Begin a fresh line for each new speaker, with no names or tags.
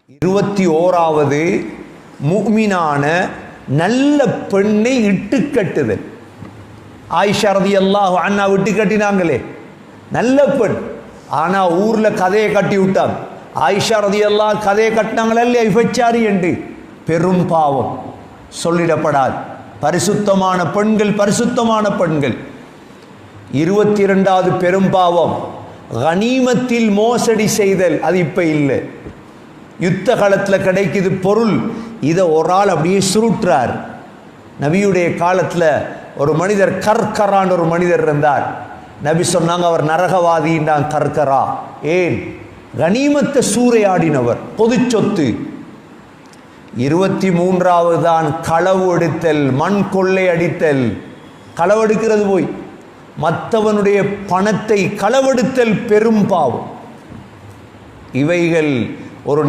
21வது முஃமினான நல்ல பெண்ணை இட்டு கட்டுதல். ஆயிஷா ரலியல்லாஹு அன்ஹா விட்டு கட்டினாங்களே, நல்ல பெண். ஆனா ஊர்ல கதையை கட்டி விட்டாங்க. ஆயிஷா ரலியல்லாஹு கதையை கட்டினாங்களே இல்லையா, விபச்சாரி என்று. பெரும் பாவம் சொல்லிடப்படாது. பரிசுத்தமான பெண்கள், பரிசுத்தமான பெண்கள். 22வது பெரும் பாவம் கனிமத்தில் மோசடி செய்தல். அது இப்ப இல்லை, யுத்த காலத்தில் கிடைக்குது பொருள், இதை ஒரு ஆள் அப்படியே சுருட்டுறார். நபியுடைய காலத்தில் ஒரு மனிதர் கர்கரான் ஒரு மனிதர் இருந்தார். நபி சொன்னாங்க அவர் நரகவாதின்றான். கர்கரா ஏன்? கனிமத்தை சூறையாடினவர், பொது சொத்து. 23வது தான் களவு எடுத்தல், மண் கொள்ளை அடித்தல். களவெடுக்கிறது போய் மற்றவனுடைய பணத்தை களவெடுத்தல் பெரும் பாவம். இவைகள் ஒரு